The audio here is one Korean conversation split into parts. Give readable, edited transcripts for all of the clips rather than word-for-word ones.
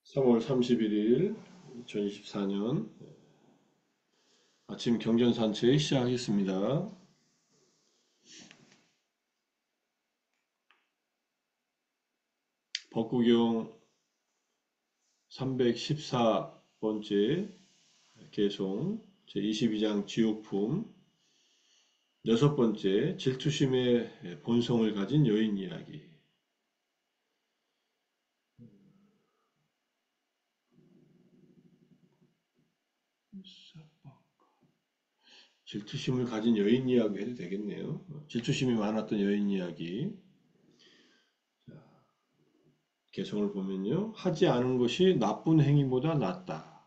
3월 31일 2024년 아침 경전산책 시작하겠습니다. 법구경 314번째 개송 제22장 지옥품 여섯 번째 질투심의 본성을 가진 여인 이야기. 질투심을 가진 여인 이야기 해도 되겠네요. 질투심이 많았던 여인 이야기. 개성을 보면요. 하지 않은 것이 나쁜 행위보다 낫다.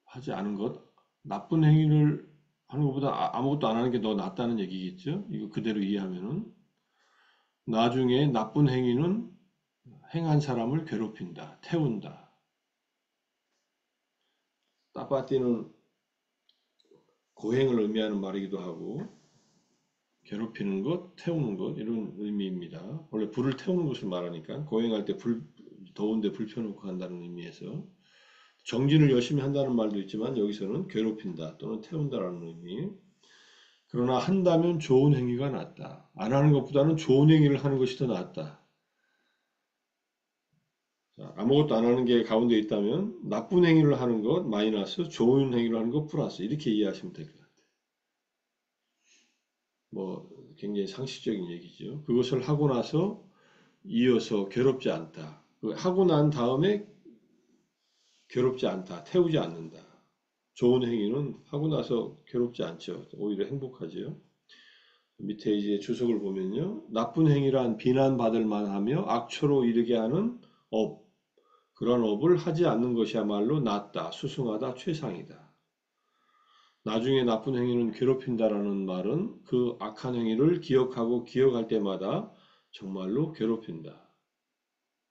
하지 않은 것, 나쁜 행위를 하는 것보다 아무것도 안 하는 게 더 낫다는 얘기겠죠. 이거 그대로 이해하면은 나중에 나쁜 행위는 행한 사람을 괴롭힌다, 태운다. 따빠띠는 고행을 의미하는 말이기도 하고 괴롭히는 것, 태우는 것 이런 의미입니다. 원래 불을 태우는 것을 말하니까 고행할 때 더운데 불 펴놓고 한다는 의미에서 정진을 열심히 한다는 말도 있지만 여기서는 괴롭힌다 또는 태운다라는 의미. 그러나 한다면 좋은 행위가 낫다. 안 하는 것보다는 좋은 행위를 하는 것이 더 낫다. 자, 아무것도 안 하는 게 가운데 있다면 나쁜 행위를 하는 것 마이너스, 좋은 행위를 하는 것 플러스 이렇게 이해하시면 될 것 같아요. 뭐 굉장히 상식적인 얘기죠. 그것을 하고 나서 이어서 괴롭지 않다. 하고 난 다음에 괴롭지 않다. 태우지 않는다. 좋은 행위는 하고 나서 괴롭지 않죠. 오히려 행복하죠. 밑에 이제 주석을 보면요. 나쁜 행위란 비난받을 만하며 악초로 이르게 하는 업. 그런 업을 하지 않는 것이야말로 낫다, 수승하다, 최상이다. 나중에 나쁜 행위는 괴롭힌다라는 말은 그 악한 행위를 기억하고 기억할 때마다 정말로 괴롭힌다.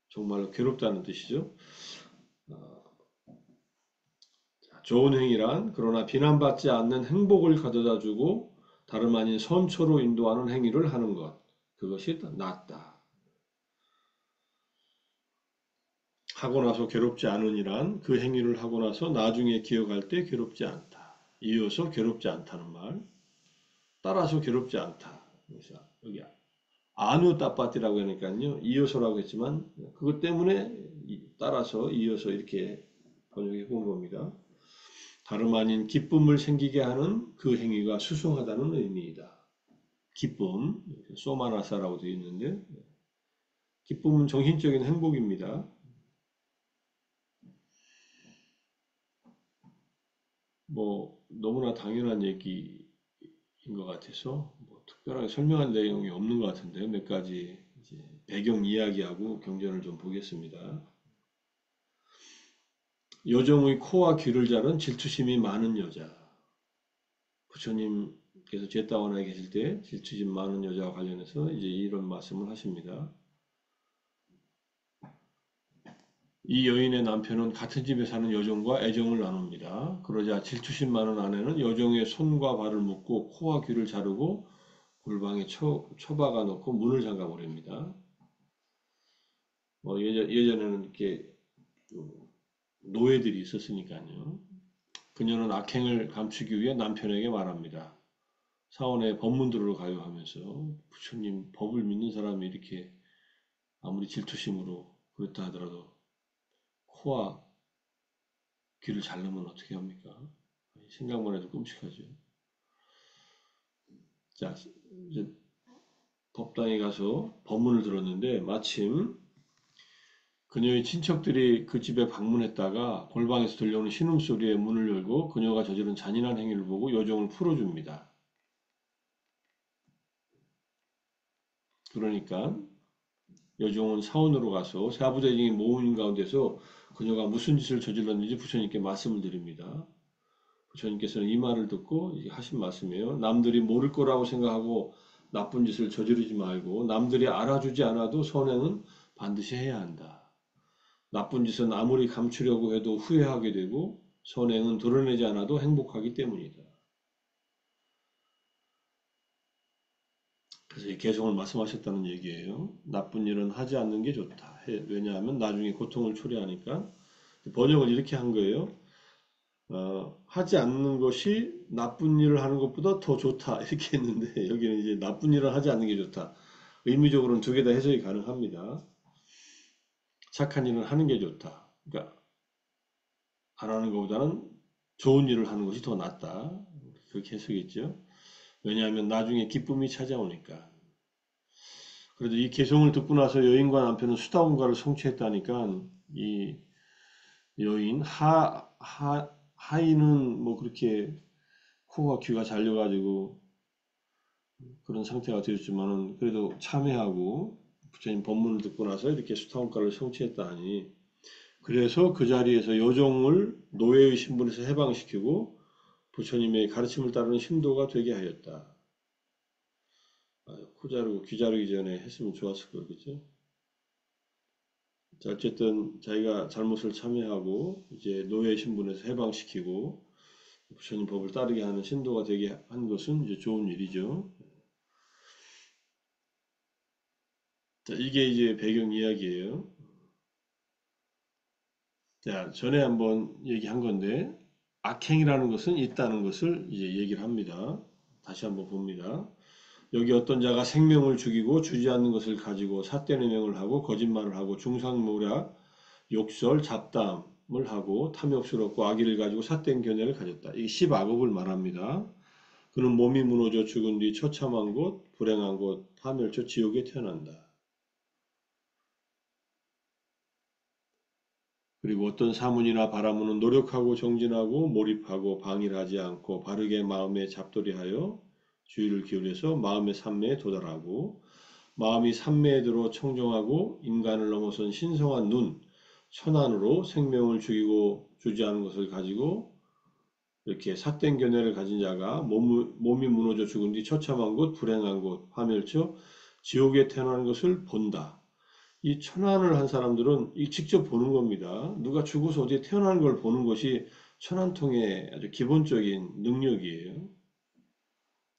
정말로 괴롭다는 뜻이죠. 좋은 행위란 그러나 비난받지 않는 행복을 가져다 주고 다름 아닌 선처로 인도하는 행위를 하는 것. 그것이 낫다. 하고 나서 괴롭지 않으니란 그 행위를 하고 나서 나중에 기억할 때 괴롭지 않다. 이어서 괴롭지 않다는 말. 따라서 괴롭지 않다. 그래서 여기 아누 따빠띠라고 하니까요. 이어서라고 했지만 그것 때문에 따라서 이어서 이렇게 번역해 본 겁니다. 다름 아닌 기쁨을 생기게 하는 그 행위가 수승하다는 의미이다. 기쁨, 소마나사라고 되어 있는데 기쁨은 정신적인 행복입니다. 뭐 너무나 당연한 얘기인 것 같아서 뭐 특별하게 설명할 내용이 없는 것 같은데 몇 가지 이제 배경 이야기하고 경전을 좀 보겠습니다. 여종의 코와 귀를 자른 질투심이 많은 여자. 부처님께서 제다원에 계실 때 질투심 많은 여자와 관련해서 이제 이런 말씀을 하십니다. 이 여인의 남편은 같은 집에 사는 여종과 애정을 나눕니다. 그러자 질투심 많은 아내는 여종의 손과 발을 묶고 코와 귀를 자르고 골방에 처박아 놓고 문을 잠가 버립니다. 예전에는 이렇게 노예들이 있었으니까요. 그녀는 악행을 감추기 위해 남편에게 말합니다. 사원에 법문들으러 가요 하면서 부처님 법을 믿는 사람이 이렇게 아무리 질투심으로 그렇다 하더라도 코와 귀를 자르면 어떻게 합니까? 생각만 해도 끔찍하죠. 자, 이제 법당에 가서 법문을 들었는데 마침 그녀의 친척들이 그 집에 방문했다가 골방에서 들려오는 신음소리에 문을 열고 그녀가 저지른 잔인한 행위를 보고 여종을 풀어줍니다. 그러니까 여종은 사원으로 가서 세아부대중이 모인 가운데서 그녀가 무슨 짓을 저질렀는지 부처님께 말씀을 드립니다. 부처님께서는 이 말을 듣고 하신 말씀이에요. 남들이 모를 거라고 생각하고 나쁜 짓을 저지르지 말고 남들이 알아주지 않아도 선행은 반드시 해야 한다. 나쁜 짓은 아무리 감추려고 해도 후회하게 되고 선행은 드러내지 않아도 행복하기 때문이다. 그래서 이 개성을 말씀하셨다는 얘기예요. 나쁜 일은 하지 않는 게 좋다. 왜냐하면 나중에 고통을 초래하니까. 번역을 이렇게 한 거예요. 하지 않는 것이 나쁜 일을 하는 것보다 더 좋다. 이렇게 했는데 여기는 이제 나쁜 일을 하지 않는 게 좋다. 의미적으로는 두 개 다 해석이 가능합니다. 착한 일은 하는 게 좋다. 그러니까 안 하는 것보다는 좋은 일을 하는 것이 더 낫다. 그렇게 해석했죠. 왜냐하면 나중에 기쁨이 찾아오니까. 그래도 이 개성을 듣고 나서 여인과 남편은 수다원가를 성취했다니까 이 여인 하인은 뭐 그렇게 코가 귀가 잘려가지고 그런 상태가 되었지만은 그래도 참회하고 부처님 법문을 듣고 나서 이렇게 수타원가를 성취했다 하니 그래서 그 자리에서 여종을 노예의 신분에서 해방시키고 부처님의 가르침을 따르는 신도가 되게 하였다. 코 자르고 귀 자르기 전에 했으면 좋았을 거예요. 그죠? 자, 어쨌든 자기가 잘못을 참회하고 이제 노예 신분에서 해방시키고 부처님 법을 따르게 하는 신도가 되게 한 것은 이제 좋은 일이죠. 자, 이게 이제 배경 이야기예요. 자, 전에 한번 얘기한 건데 악행이라는 것은 있다는 것을 이제 얘기를 합니다. 다시 한번 봅니다. 여기 어떤 자가 생명을 죽이고 주지 않는 것을 가지고 삿된 해명을 하고 거짓말을 하고 중상모략, 욕설, 잡담을 하고 탐욕스럽고 악의를 가지고 삿된 견해를 가졌다. 이게 십악업을 말합니다. 그는 몸이 무너져 죽은 뒤 처참한 곳, 불행한 곳, 하멸처 지옥에 태어난다. 그리고 어떤 사문이나 바라문은 노력하고 정진하고 몰입하고 방일하지 않고 바르게 마음에 잡돌이하여 주의를 기울여서 마음의 산매에 도달하고 마음이 산매에 들어 청정하고 인간을 넘어선 신성한 눈, 천안으로 생명을 죽이고 주지 않은 것을 가지고 이렇게 삿된 견해를 가진 자가 몸이 무너져 죽은 뒤 처참한 곳, 불행한 곳, 파멸처 지옥에 태어나는 것을 본다. 이 천안을 한 사람들은 이 직접 보는 겁니다. 누가 죽어서 어디에 태어나는 걸 보는 것이 천안통의 아주 기본적인 능력이에요.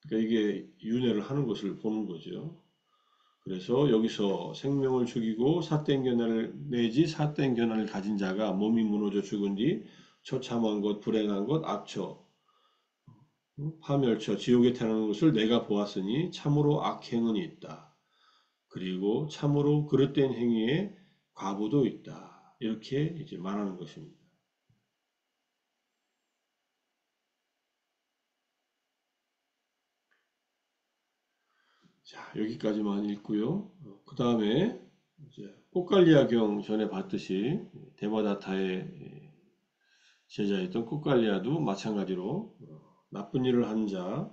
그러니까 이게 윤회를 하는 것을 보는 거죠. 그래서 여기서 생명을 죽이고 삿된 견해를 내지 삿된 견해를 가진 자가 몸이 무너져 죽은 뒤 처참한 것, 불행한 것, 악처, 파멸처, 지옥에 태어나는 것을 내가 보았으니 참으로 악행은 있다. 그리고 참으로 그릇된 행위에 과부도 있다. 이렇게 이제 말하는 것입니다. 자, 여기까지만 읽고요. 그 다음에 이제 꽃갈리아경 전에 봤듯이 데모다타의 제자였던 꽃갈리아도 마찬가지로 나쁜 일을 한 자,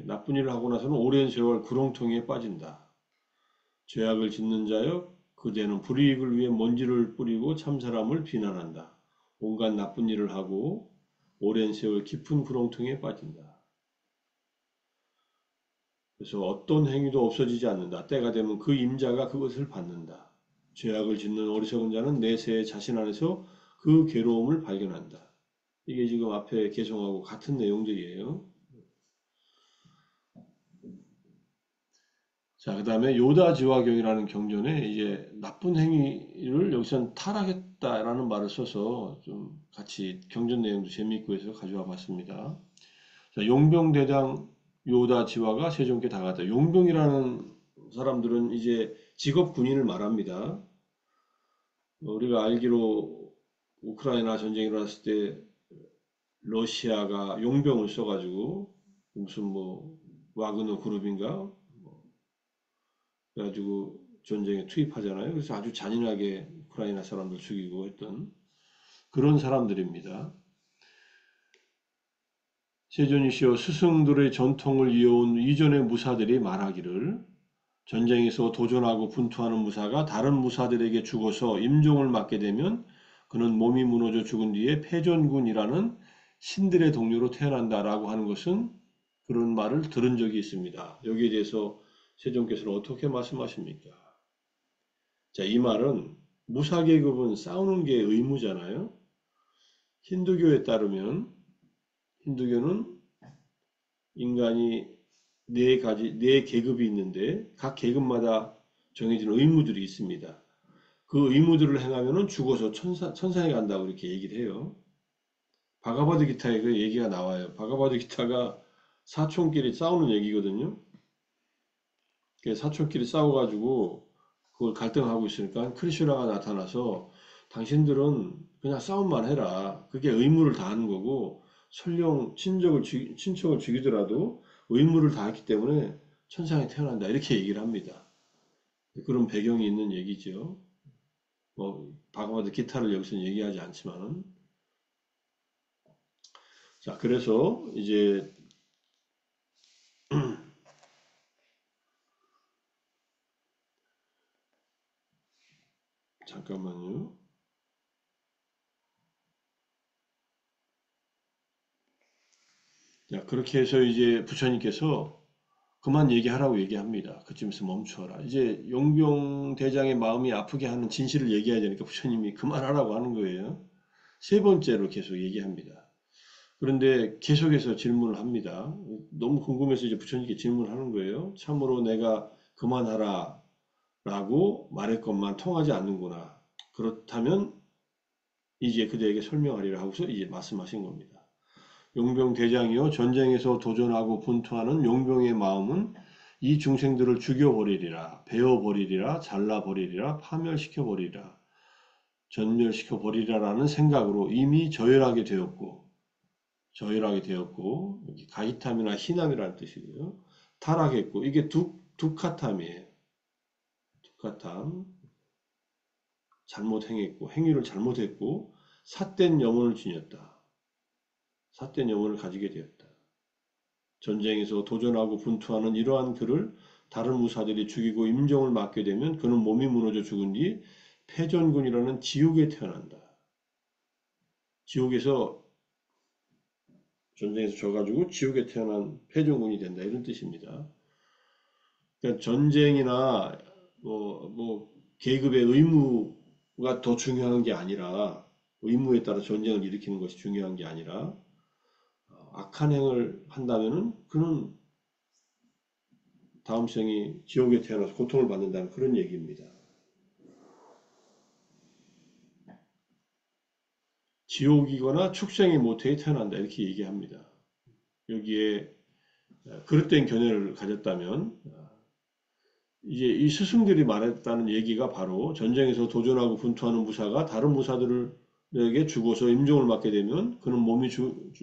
나쁜 일을 하고 나서는 오랜 세월 구렁텅이에 빠진다. 죄악을 짓는 자여 그대는 불이익을 위해 먼지를 뿌리고 참사람을 비난한다. 온갖 나쁜 일을 하고 오랜 세월 깊은 구렁텅이에 빠진다. 그래서 어떤 행위도 없어지지 않는다. 때가 되면 그 임자가 그것을 받는다. 죄악을 짓는 어리석은 자는 내세에 자신 안에서 그 괴로움을 발견한다. 이게 지금 앞에 개송하고 같은 내용들이에요. 자, 그 다음에 요다지화경이라는 경전에 이제 나쁜 행위를 여기선 타락했다라는 말을 써서 좀 같이 경전 내용도 재미있고 해서 가져와 봤습니다. 자, 용병대장 요다지화가 세종께 다가갔다. 용병이라는 사람들은 이제 직업 군인을 말합니다. 우리가 알기로 우크라이나 전쟁이 일어났을 때 러시아가 용병을 써가지고 무슨 뭐 와그너 그룹인가 그래가지고 전쟁에 투입하잖아요. 그래서 아주 잔인하게 우크라이나 사람들 죽이고 했던 그런 사람들입니다. 세존이시여 스승들의 전통을 이어온 이전의 무사들이 말하기를 전쟁에서 도전하고 분투하는 무사가 다른 무사들에게 죽어서 임종을 맞게 되면 그는 몸이 무너져 죽은 뒤에 패전군이라는 신들의 동료로 태어난다라고 하는 것은 그런 말을 들은 적이 있습니다. 여기에 대해서 세종께서는 어떻게 말씀하십니까? 자, 이 말은 무사계급은 싸우는 게 의무잖아요. 힌두교에 따르면 힌두교는 인간이 네 계급이 있는데 각 계급마다 정해진 의무들이 있습니다. 그 의무들을 행하면은 죽어서 천상에 간다고 이렇게 얘기를 해요. 바가바드 기타에 그 얘기가 나와요. 바가바드 기타가 사촌끼리 싸우는 얘기거든요. 그 사촌끼리 싸워가지고 그걸 갈등하고 있으니까 크리슈나가 나타나서 당신들은 그냥 싸움만 해라. 그게 의무를 다하는 거고 설령 친척을 죽이더라도 의무를 다했기 때문에 천상에 태어난다. 이렇게 얘기를 합니다. 그런 배경이 있는 얘기죠. 뭐 바가바드 기타를 여기서는 얘기하지 않지만은 자 그래서 이제 잠깐만요. 자 그렇게 해서 이제 부처님께서 그만 얘기하라고 얘기합니다. 그쯤에서 멈추어라. 이제 용병대장의 마음이 아프게 하는 진실을 얘기해야 되니까 부처님이 그만하라고 하는 거예요. 세 번째로 계속 얘기합니다. 그런데 계속해서 질문을 합니다. 너무 궁금해서 이제 부처님께 질문을 하는 거예요. 참으로 내가 그만하라 라고 말했건만 통하지 않는구나. 그렇다면 이제 그대에게 설명하리라 하고서 이제 말씀하신 겁니다. 용병대장이요 전쟁에서 도전하고 분투하는 용병의 마음은 이 중생들을 죽여버리리라, 베어버리리라, 잘라버리리라, 파멸시켜버리리라, 전멸시켜버리리라라는 생각으로 이미 저열하게 되었고, 여기 가히탐이나 희남이라는 뜻이고요. 타락했고, 이게 두카탐이에요. 두카탐, 잘못 행했고, 행위를 잘못했고, 삿된 영혼을 지녔다. 삿된 영혼을 가지게 되었다. 전쟁에서 도전하고 분투하는 이러한 그를 다른 무사들이 죽이고 임종을 맞게 되면 그는 몸이 무너져 죽은 뒤 패전군이라는 지옥에 태어난다. 지옥에서 전쟁에서 져가지고 지옥에 태어난 패전군이 된다. 이런 뜻입니다. 그러니까 전쟁이나 계급의 의무가 더 중요한 게 아니라 의무에 따라 전쟁을 일으키는 것이 중요한 게 아니라 악한 행을 한다면은 그는 다음 생이 지옥에 태어나서 고통을 받는다는 그런 얘기입니다. 지옥이거나 축생의 모태에 태어난다 이렇게 얘기합니다. 여기에 그릇된 견해를 가졌다면 이제 이 스승들이 말했다는 얘기가 바로 전쟁에서 도전하고 분투하는 무사가 다른 무사들에게 죽어서 임종을 맞게 되면 그는 몸이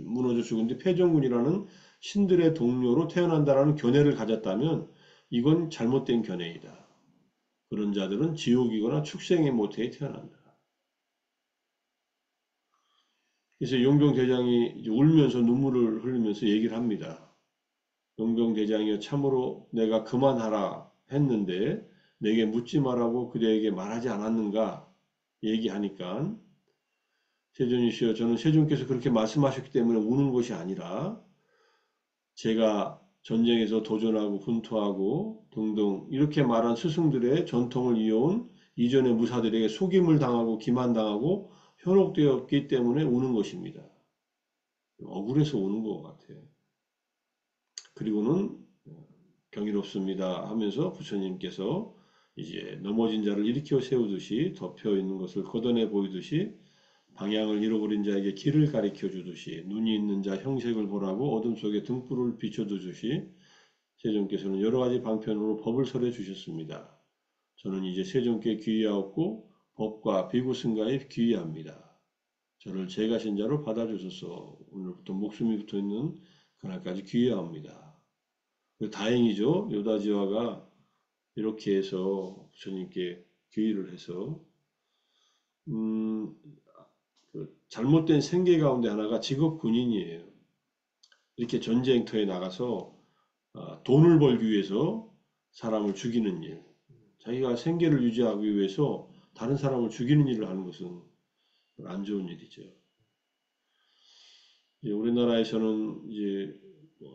무너져 죽은 뒤 패전군이라는 신들의 동료로 태어난다라는 견해를 가졌다면 이건 잘못된 견해이다. 그런 자들은 지옥이거나 축생의 모태에 태어난다. 그래서 용병대장이 울면서 눈물을 흘리면서 얘기를 합니다. 용병대장이여 참으로 내가 그만하라 했는데 내게 묻지 말라고 그대에게 말하지 않았는가 얘기하니까 세존이시여 저는 세존께서 그렇게 말씀하셨기 때문에 우는 것이 아니라 제가 전쟁에서 도전하고 분투하고 등등 이렇게 말한 스승들의 전통을 이어온 이전의 무사들에게 속임을 당하고 기만당하고 현혹되었기 때문에 우는 것입니다. 억울해서 우는 것 같아요. 그리고는 경이롭습니다 하면서 부처님께서 이제 넘어진 자를 일으켜 세우듯이 덮여 있는 것을 걷어내 보이듯이 방향을 잃어버린 자에게 길을 가리켜 주듯이 눈이 있는 자 형색을 보라고 어둠 속에 등불을 비춰두듯이 세존께서는 여러 가지 방편으로 법을 설해 주셨습니다. 저는 이제 세존께 귀의하였고 법과 비구승가에 귀의합니다. 저를 제가 신자로 받아주소서. 오늘부터 목숨이 붙어있는 그날까지 귀의합니다. 다행이죠. 요다지와가 이렇게 해서 부처님께 귀의를 해서 그 잘못된 생계 가운데 하나가 직업 군인이에요. 이렇게 전쟁터에 나가서 돈을 벌기 위해서 사람을 죽이는 일, 자기가 생계를 유지하기 위해서 다른 사람을 죽이는 일을 하는 것은 안 좋은 일이죠. 이제 우리나라에서는 이제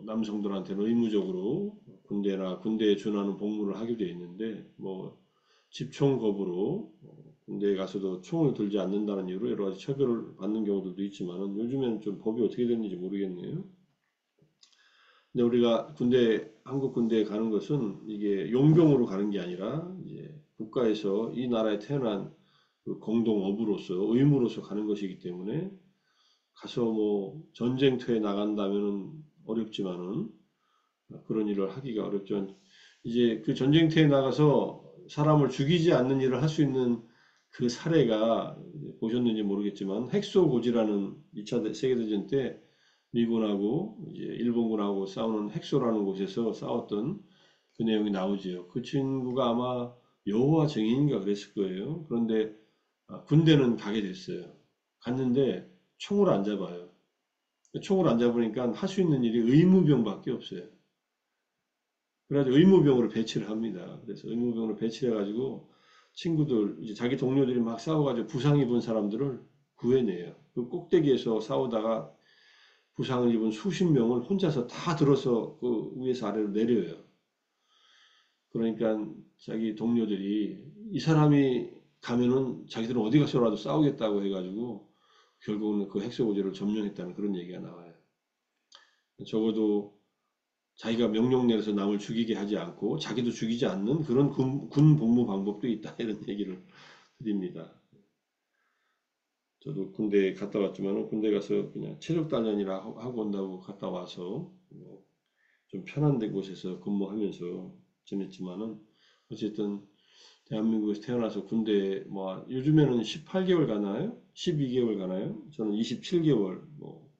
남성들한테는 의무적으로 군대나 군대에 준하는 복무를 하게 되어 있는데 뭐 집총겁으로 군대에 가서도 총을 들지 않는다는 이유로 여러 가지 처벌을 받는 경우들도 있지만은 요즘에는 좀 법이 어떻게 됐는지 모르겠네요. 근데 우리가 한국 군대에 가는 것은 이게 용병으로 가는 게 아니라 이제 국가에서 이 나라에 태어난 그 공동어부로서 의무로서 가는 것이기 때문에 가서 뭐 전쟁터에 나간다면은 어렵지만은 그런 일을 하기가 어렵지만 이제 그 전쟁터에 나가서 사람을 죽이지 않는 일을 할 수 있는 그 사례가 보셨는지 모르겠지만 핵소고지라는 2차 세계대전 때 미군하고 이제 일본군하고 싸우는 핵소라는 곳에서 싸웠던 그 내용이 나오지요. 그 친구가 아마 여호와 증인인가 그랬을 거예요. 그런데 군대는 가게 됐어요. 갔는데 총을 안 잡아요. 총을 안 잡으니까 할 수 있는 일이 의무병밖에 없어요. 그래가지고 의무병으로 배치를 합니다. 그래서 의무병으로 배치해가지고 친구들, 이제 자기 동료들이 막 싸워가지고 부상 입은 사람들을 구해내요. 그 꼭대기에서 싸우다가 부상을 입은 수십 명을 혼자서 다 들어서 그 위에서 아래로 내려요. 그러니까 자기 동료들이 이 사람이 가면은 자기들은 어디 가서라도 싸우겠다고 해가지고 결국은 그 핵소고제를 점령했다는 그런 얘기가 나와요. 적어도 자기가 명령 내려서 남을 죽이게 하지 않고 자기도 죽이지 않는 그런 군 복무 방법도 있다 이런 얘기를 드립니다. 저도 군대 갔다 왔지만 군대 가서 그냥 체력 단련이라 하고 온다고 갔다 와서 좀 편한 데 곳에서 근무하면서 지냈지만은 어쨌든 대한민국에서 태어나서 군대 뭐 요즘에는 18개월 가나요? 12개월 가나요? 저는 27개월 뭐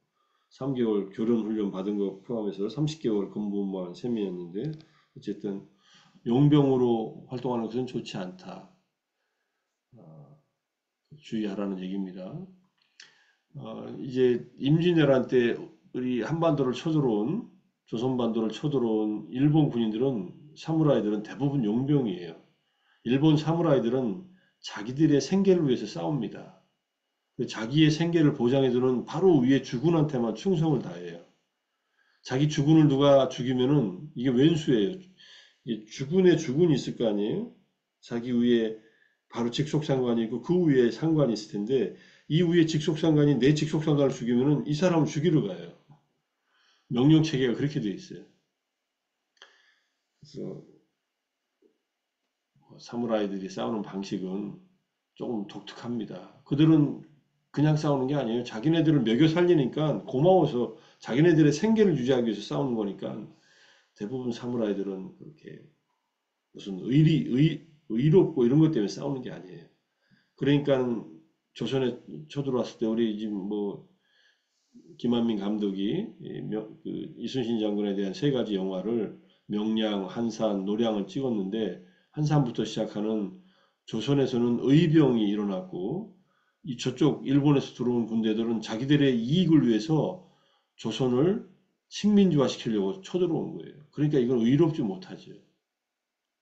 3개월 교련 훈련 받은 거 포함해서 30개월 근무한 셈이었는데 어쨌든 용병으로 활동하는 것은 좋지 않다. 주의하라는 얘기입니다. 이제 임진왜란 때 우리 한반도를 쳐들어온 조선반도를 쳐들어온 일본 군인들은 사무라이들은 대부분 용병이에요. 일본 사무라이들은 자기들의 생계를 위해서 싸웁니다. 자기의 생계를 보장해주는 바로 위에 주군한테만 충성을 다해요. 자기 주군을 누가 죽이면은 이게 왼수예요. 주군에 주군이 있을 거 아니에요? 자기 위에 바로 직속상관이 있고 그 위에 상관이 있을 텐데 이 위에 직속상관이 내 직속상관을 죽이면은 이 사람을 죽이러 가요. 명령 체계가 그렇게 돼 있어요. 그래서 사무라이들이 싸우는 방식은 조금 독특합니다. 그들은 그냥 싸우는 게 아니에요. 자기네들을 먹여 살리니까 고마워서 자기네들의 생계를 유지하기 위해서 싸우는 거니까 대부분 사무라이들은 그렇게 무슨 의롭고 이런 것 때문에 싸우는 게 아니에요. 그러니까 조선에 쳐들어왔을 때 우리 지금 뭐 김한민 감독이 그 이순신 장군에 대한 세 가지 영화를 명량, 한산, 노량을 찍었는데 한산부터 시작하는 조선에서는 의병이 일어났고 이 저쪽 일본에서 들어온 군대들은 자기들의 이익을 위해서 조선을 식민지화 시키려고 쳐들어온 거예요. 그러니까 이건 의롭지 못하죠.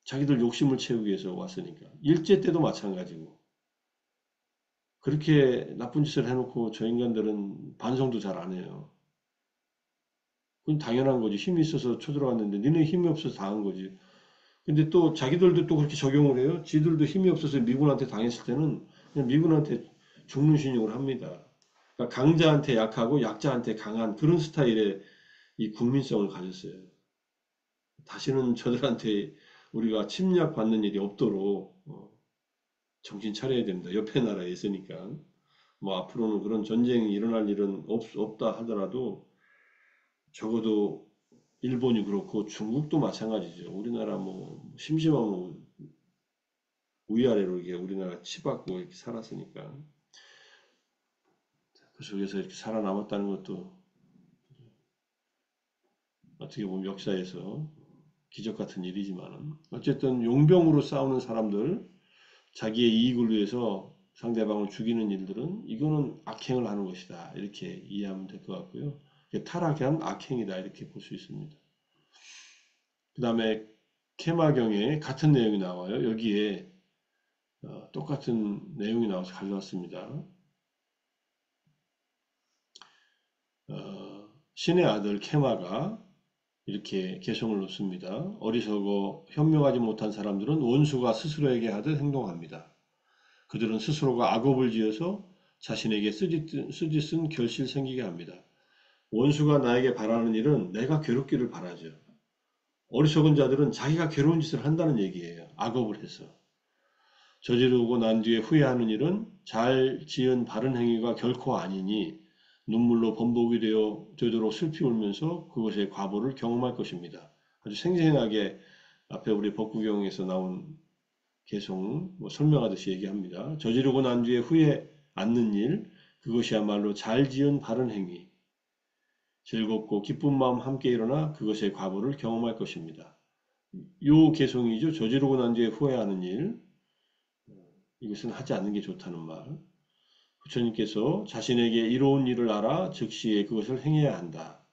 자기들 욕심을 채우기 위해서 왔으니까. 일제 때도 마찬가지고. 그렇게 나쁜 짓을 해놓고 저 인간들은 반성도 잘 안 해요. 그건 당연한 거지. 힘이 있어서 쳐들어갔는데 니네 힘이 없어서 당한 거지. 근데 또 자기들도 또 그렇게 적용을 해요. 지들도 힘이 없어서 미군한테 당했을 때는 그냥 미군한테 죽는 신용을 합니다. 그러니까 강자한테 약하고 약자한테 강한 그런 스타일의 이 국민성을 가졌어요. 다시는 저들한테 우리가 침략받는 일이 없도록 정신 차려야 됩니다. 옆에 나라에 있으니까. 뭐 앞으로는 그런 전쟁이 일어날 일은 없다 하더라도 적어도 일본이 그렇고 중국도 마찬가지죠. 우리나라 뭐 심심하면 위아래로 이게 우리나라 치받고 이렇게 살았으니까 그 속에서 이렇게 살아남았다는 것도 어떻게 보면 역사에서 기적 같은 일이지만은 어쨌든 용병으로 싸우는 사람들 자기의 이익을 위해서 상대방을 죽이는 일들은 이거는 악행을 하는 것이다 이렇게 이해하면 될 것 같고요. 타락한 악행이다 이렇게 볼 수 있습니다. 그 다음에 케마경에 같은 내용이 나와요. 여기에 똑같은 내용이 나와서 가져왔습니다. 신의 아들 케마가 이렇게 개성을 놓습니다. 어리석어 현명하지 못한 사람들은 원수가 스스로에게 하듯 행동합니다. 그들은 스스로가 악업을 지어서 자신에게 쓰짓쓴 결실 생기게 합니다. 원수가 나에게 바라는 일은 내가 괴롭기를 바라죠. 어리석은 자들은 자기가 괴로운 짓을 한다는 얘기예요. 악업을 해서. 저지르고 난 뒤에 후회하는 일은 잘 지은 바른 행위가 결코 아니니 눈물로 번복이 되도록 슬피 울면서 그것의 과보를 경험할 것입니다. 아주 생생하게 앞에 우리 법구경에서 나온 계속 설명하듯이 얘기합니다. 저지르고 난 뒤에 후회 않는 일, 그것이야말로 잘 지은 바른 행위, 즐겁고 기쁜 마음 함께 일어나 그것의 과보를 경험할 것입니다. 요 개성이죠. 저지르고 난 뒤에 후회하는 일, 이것은 하지 않는 게 좋다는 말. 부처님께서 자신에게 이로운 일을 알아 즉시에 그것을 행해야 한다.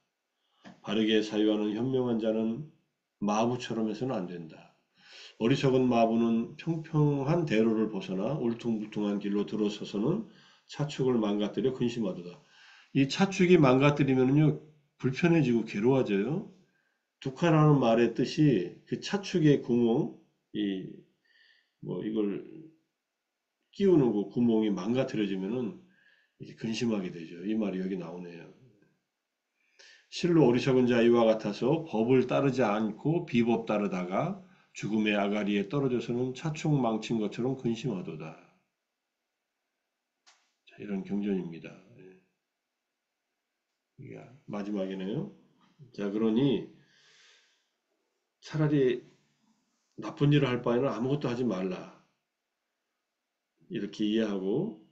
바르게 사유하는 현명한 자는 마부처럼 해서는 안 된다. 어리석은 마부는 평평한 대로를 벗어나 울퉁불퉁한 길로 들어서서는 차축을 망가뜨려 근심하도다. 이 차축이 망가뜨리면요 불편해지고 괴로워져요. 두카라는 말의 뜻이 그 차축의 구멍, 이걸 끼우는 그 구멍이 망가뜨려지면은 이게 근심하게 되죠. 이 말이 여기 나오네요. 실로 어리석은 자 이와 같아서 법을 따르지 않고 비법 따르다가 죽음의 아가리에 떨어져서는 차축 망친 것처럼 근심하도다. 자, 이런 경전입니다. 이게 마지막이네요. 자, 그러니 차라리 나쁜 일을 할 바에는 아무것도 하지 말라. 이렇게 이해하고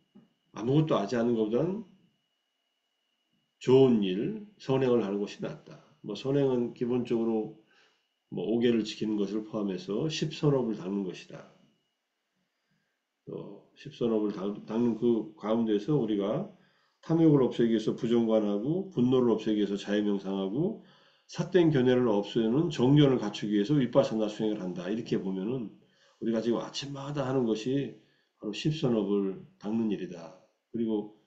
아무것도 하지 않는 것보다는 좋은 일, 선행을 하는 것이 낫다. 선행은 기본적으로 5개를 지키는 것을 포함해서 10선업을 닦는 것이다. 또 10선업을 닦는 그 가운데서 우리가 탐욕을 없애기 위해서 부정관하고 분노를 없애기 위해서 자유명상하고 삿된 견해를 없애는 정견을 갖추기 위해서 윗바사나 수행을 한다. 이렇게 보면은 우리가 지금 아침마다 하는 것이 바로 10선업을 닦는 일이다. 그리고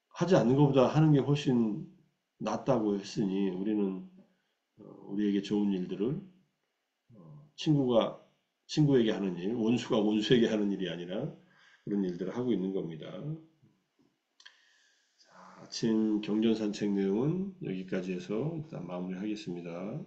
하지 않는 것보다 하는 게 훨씬 낫다고 했으니 우리는 우리에게 좋은 일들을 친구가 친구에게 하는 일, 원수가 원수에게 하는 일이 아니라 그런 일들을 하고 있는 겁니다. 자, 아침 경전 산책 내용은 여기까지 해서 일단 마무리하겠습니다.